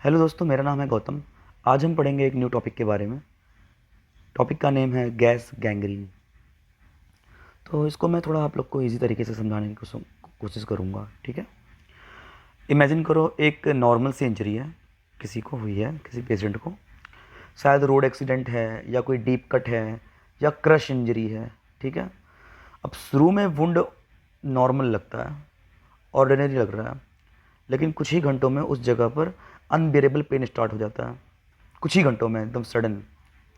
Hello दोस्तों, मेरा नाम है गौतम। आज हम पढ़ेंगे एक न्यू टॉपिक के बारे में। टॉपिक का नेम है गैस गैंग्रीन। तो इसको मैं थोड़ा आप लोग को इजी तरीके से समझाने की कोशिश करूँगा, ठीक है। इमेजिन करो, एक नॉर्मल सी इंजरी है, किसी को हुई है, किसी पेशेंट को। शायद रोड एक्सीडेंट है, या कोई डीप कट है, या क्रश इंजरी है, ठीक है। अब शुरू में वुंड नॉर्मल लगता है, ऑर्डिनरी लग रहा है, लेकिन कुछ ही घंटों में उस जगह पर अनबियरेबल पेन स्टार्ट हो जाता है। कुछ ही घंटों में एकदम सडन,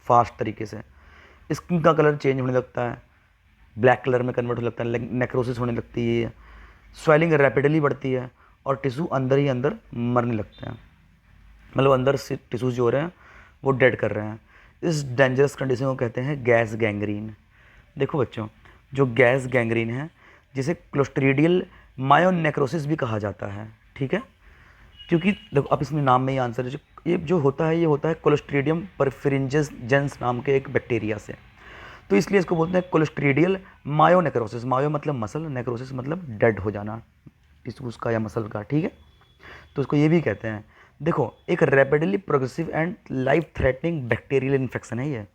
फास्ट तरीके से स्किन का कलर चेंज होने लगता है, ब्लैक कलर में कन्वर्ट हो लगता है, नेक्रोसिस होने लगती है, स्वेलिंग रैपिडली बढ़ती है, और टिश्यू अंदर ही अंदर मरने लगते हैं। मतलब अंदर से टिश्यूज जो हो रहे हैं वो डेड कर रहे हैं। इस डेंजरस कंडीशन को कहते हैं गैस गैंग्रीन। देखो बच्चों, जो गैस गैंग्रीन है, जिसे क्लोस्ट्रीडियल मायोनेक्रोसिस भी कहा जाता है, ठीक है। क्योंकि देखो, अब इसमें नाम में ही आंसर है। ये जो होता है, ये होता है कोलोस्ट्रीडियम परफिरिंजेंस जेंस नाम के एक बैक्टीरिया से। तो इसलिए इसको बोलते हैं कोलोस्ट्रीडियल मायोनेक्रोसिस। मायो मतलब मसल, नेक्रोसिस मतलब डेड हो जाना टिश्यूज का या मसल का, ठीक है। तो इसको ये भी कहते हैं। देखो, एक rapidly progressive and life threatening bacterial infection है ये।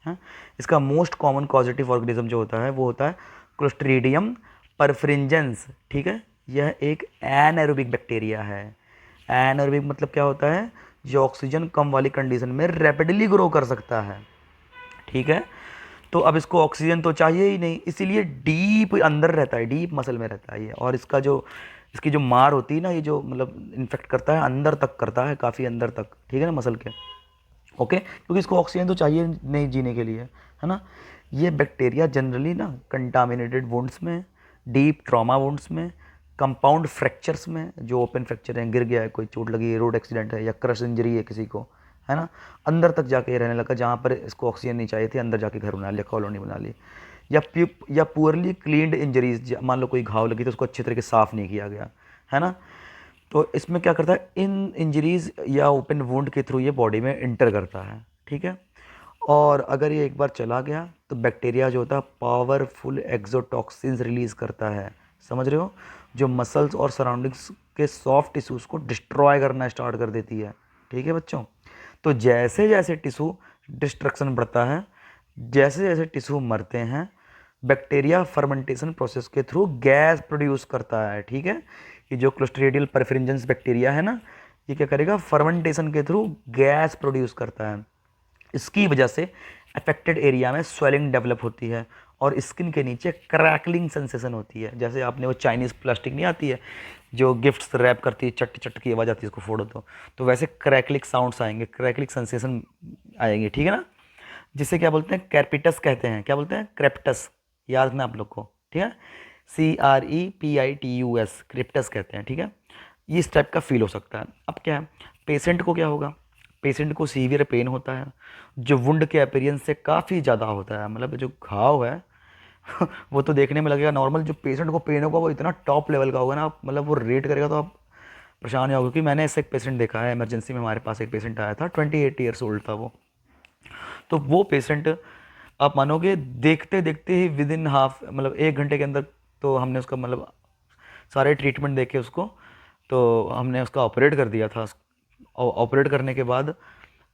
हाँ, इसका मोस्ट कॉमन कॉजेटिव ऑर्गेनिज्म जो होता है वो होता है क्लोस्ट्रीडियम परफ्रिंजेंस, ठीक है। यह एक एनारोबिक बैक्टीरिया है। एनारोबिक मतलब क्या होता है? जो ऑक्सीजन कम वाली कंडीशन में रैपिडली ग्रो कर सकता है, ठीक है। तो अब इसको ऑक्सीजन तो चाहिए ही नहीं, इसीलिए डीप अंदर रहता है, डीप मसल में रहता है ये। और इसकी जो मार होती है ना, ये जो मतलब इन्फेक्ट करता है, अंदर तक करता है, काफ़ी अंदर तक, ठीक है ना, मसल के। ओके, क्योंकि इसको ऑक्सीजन तो चाहिए नहीं जीने के लिए, है ना। ये बैक्टीरिया जनरली ना कंटामिनेटेड वुंड्स में, डीप ट्रॉमा वुंड्स में, कंपाउंड फ्रैक्चर्स में, जो ओपन फ्रैक्चर है, गिर गया है, कोई चोट लगी है, रोड एक्सीडेंट है, या क्रश इंजरी है किसी को, है ना, अंदर तक जाके ये रहने लगा, जहाँ पर इसको ऑक्सीजन नहीं चाहिए थी, अंदर जाके घर बना लिया, कॉलोनी बना ली। या पुअरली क्लीन्ड इंजरीज, मान लो कोई घाव लगी तो उसको अच्छे तरीके से साफ़ नहीं किया गया, है ना। तो इसमें क्या करता है, इन इंजरीज या ओपन वुंड के थ्रू ये बॉडी में इंटर करता है, ठीक है। और अगर ये एक बार चला गया तो बैक्टीरिया जो होता है पावरफुल एक्सोटॉक्सिन्स रिलीज़ करता है, समझ रहे हो, जो मसल्स और सराउंडिंग्स के सॉफ्ट टिश्यूज़ को डिस्ट्रॉय करना स्टार्ट कर देती है, ठीक है बच्चों। तो जैसे जैसे टिश्यू डिस्ट्रक्शन बढ़ता है, जैसे जैसे टिश्यू मरते हैं, बैक्टीरिया फर्मेंटेशन प्रोसेस के थ्रू गैस प्रोड्यूस करता है, ठीक है। ये जो क्लोस्ट्रिडियल परफिरिंजेंस बैक्टीरिया है ना, ये क्या करेगा, फर्मेंटेशन के थ्रू गैस प्रोड्यूस करता है। इसकी वजह से अफेक्टेड एरिया में स्वेलिंग डेवलप होती है, और स्किन के नीचे क्रैकलिंग सेंसेशन होती है। जैसे आपने वो चाइनीज़ प्लास्टिक नहीं आती है जो गिफ्ट्स रैप करती है, चट चट की आवाज़ आती है, इसको फोड़ो तो वैसे क्रैकलिक साउंड्स आएंगे, क्रैकलिक सेंसेशन आएंगे, ठीक है ना। जिसे क्या बोलते हैं, कैपिटस कहते हैं। क्या बोलते हैं? क्रेप्टस। याद रखना आप लोग को, ठीक है। CREPITUS, क्रिप्टस कहते हैं, ठीक है। ये इस टाइप का फील हो सकता है। अब क्या है, पेशेंट को क्या होगा, पेशेंट को सीवियर पेन होता है, जो वुंड के अपीयरेंस से काफ़ी ज़्यादा होता है। मतलब जो घाव है वो तो देखने में लगेगा नॉर्मल, जो पेशेंट को पेन होगा वो इतना टॉप लेवल का होगा ना, मतलब वो रेट करेगा तो आप परेशान ही होगे। क्योंकि मैंने ऐसे एक पेशेंट देखा है, इमरजेंसी में हमारे पास एक पेशेंट आया था, 28 ईयर्स ओल्ड था वो। तो वो पेशेंट, आप मानोगे, देखते देखते ही विद इन हाफ, मतलब 1 घंटे के अंदर, तो हमने उसका मतलब सारे ट्रीटमेंट देके उसको, तो हमने उसका ऑपरेट कर दिया था। और ऑपरेट करने के बाद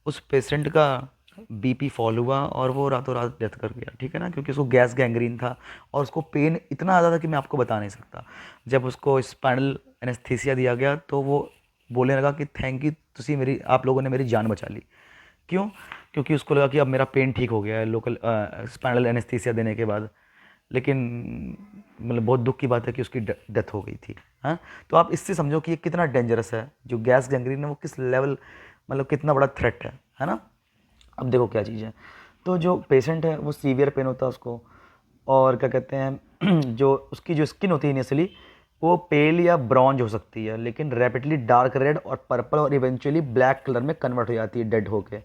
उस पेशेंट का बीपी फॉल हुआ, और वो रातों रात डेथ कर गया, ठीक है ना। क्योंकि उसको गैस गैंग्रीन था, और उसको पेन इतना ज़्यादा था कि मैं आपको बता नहीं सकता। जब उसको स्पाइनल एनेस्थीसिया दिया गया तो वो बोलने लगा कि थैंक यू, तुसी मेरी, आप लोगों ने मेरी जान बचा ली। क्यों? क्योंकि उसको लगा कि अब मेरा पेन ठीक हो गया है लोकल स्पाइनल एनेस्थीसिया देने के बाद। लेकिन मतलब बहुत दुख की बात है कि उसकी डेथ हो गई थी। हाँ, तो आप इससे समझो कि ये कितना डेंजरस है, जो गैस गैंग्रीन है वो किस लेवल, मतलब कितना बड़ा थ्रेट है ना। अब देखो क्या चीज़ है। तो जो पेशेंट है वो सीवियर पेन होता है उसको, और क्या कहते हैं जो उसकी जो स्किन होती है इनिशियली वो पेल या ब्रॉन्ज हो सकती है, लेकिन रैपिडली डार्क रेड और पर्पल और इवेंचुअली ब्लैक कलर में कन्वर्ट हो जाती है डेड होके,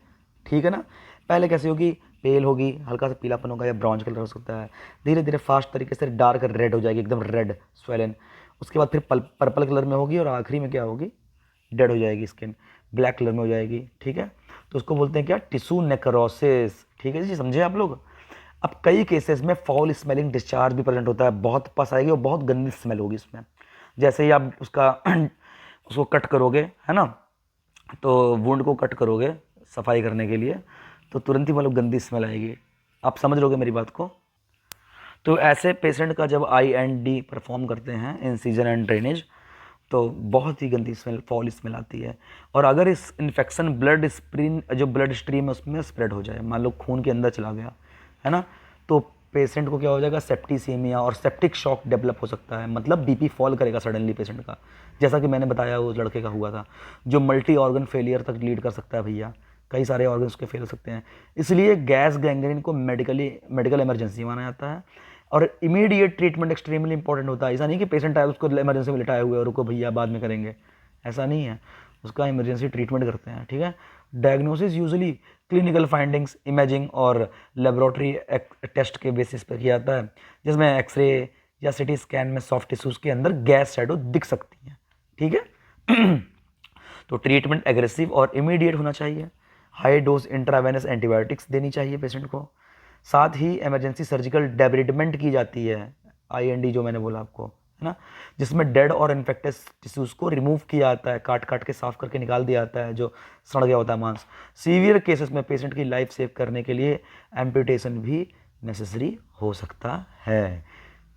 ठीक है ना। पहले कैसी होगी, पेल होगी, हल्का सा पीलापन होगा या ब्रॉन्ज कलर हो सकता है, धीरे धीरे फास्ट तरीके से डार्क रेड हो जाएगी, एकदम रेड स्वेलन। उसके बाद फिर पर्पल कलर में होगी, और आखिरी में क्या होगी, डेड हो जाएगी स्किन, ब्लैक कलर में हो जाएगी, ठीक है। तो उसको बोलते हैं क्या, टिश्यू नेक्रोसिस, ठीक है जी, समझे आप लोग। अब कई केसेस में फॉल स्मेलिंग डिस्चार्ज भी प्रेजेंट होता है, बहुत पस आएगी और बहुत गंदी स्मेल होगी इसमें। जैसे ही आप उसका उसको कट करोगे, है ना, तो वुंड को कट करोगे सफाई करने के लिए तो तुरंत ही मतलब गंदी स्मेल आएगी। आप समझ लोगे मेरी बात को। तो ऐसे पेशेंट का जब IND परफॉर्म करते हैं, इंसिजन एंड ड्रेनेज, तो बहुत ही गंदी स्मेल, फॉल स्मेल आती है। और अगर इस इन्फेक्शन ब्लड स्प्रीन जो ब्लड स्ट्रीम है उसमें स्प्रेड हो जाए, मान लो खून के अंदर चला गया है ना, तो पेशेंट को क्या हो जाएगा, सेप्टिसीमिया और सेप्टिक शॉक डेवलप हो सकता है। मतलब BP फॉल करेगा सडनली पेशेंट का, जैसा कि मैंने बताया उस लड़के का हुआ था, जो मल्टी ऑर्गन फेलियर तक लीड कर सकता है भैया। कई सारे ऑर्गन्स के फेल हो सकते हैं। इसलिए गैस गैंग्रीन को मेडिकल इमरजेंसी माना जाता है और इमीडिएट ट्रीटमेंट एक्सट्रीमली इंपॉर्टेंट होता है। ऐसा नहीं कि पेशेंट आए उसको इमरजेंसी में लिटाए हुए और रुको भैया बाद में करेंगे, ऐसा नहीं है। उसका इमरजेंसी ट्रीटमेंट करते हैं, ठीक है। Diagnosis usually clinical findings, imaging और लेबोरेटरी टेस्ट के बेसिस पर किया जाता है, जिसमें एक्सरे या CT स्कैन में सॉफ्ट टिश्यूज के अंदर गैस शैडो दिख सकती है, ठीक है। तो ट्रीटमेंट एग्रेसिव और इमीडिएट होना चाहिए। हाई डोज इंट्रावेनस एंटीबायोटिक्स देनी चाहिए पेशेंट को। साथ ही इमरजेंसी सर्जिकल डेब्रिडमेंट की जाती है, IND जो मैंने बोला आपको, है ना, जिसमें डेड और इन्फेक्टेड टिश्यूज को रिमूव किया जाता है, काट काट के साफ करके निकाल दिया जाता है जो सड़ गया होता है मांस। सीवियर केसेस में पेशेंट की लाइफ सेव करने के लिए एम्पुटेशन भी नेसेसरी हो सकता है।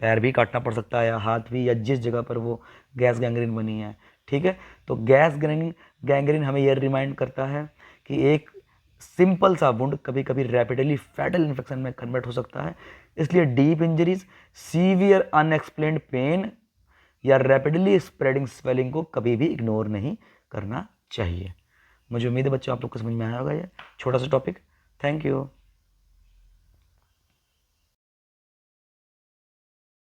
पैर भी काटना पड़ सकता है या हाथ भी, या जिस जगह पर वो गैस गैंग्रीन बनी है, ठीक है। तो गैस गैंग्रीन हमें यह रिमाइंड करता है कि एक सिंपल सा वुंड कभी कभी रैपिडली फैटल इन्फेक्शन में कन्वर्ट हो सकता है। इसलिए deep injuries, severe unexplained pain या रैपिडली स्प्रेडिंग स्वेलिंग को कभी भी इग्नोर नहीं करना चाहिए। मुझे उम्मीद है बच्चों आप लोग को समझ में आया होगा ये छोटा सा टॉपिक। Thank you.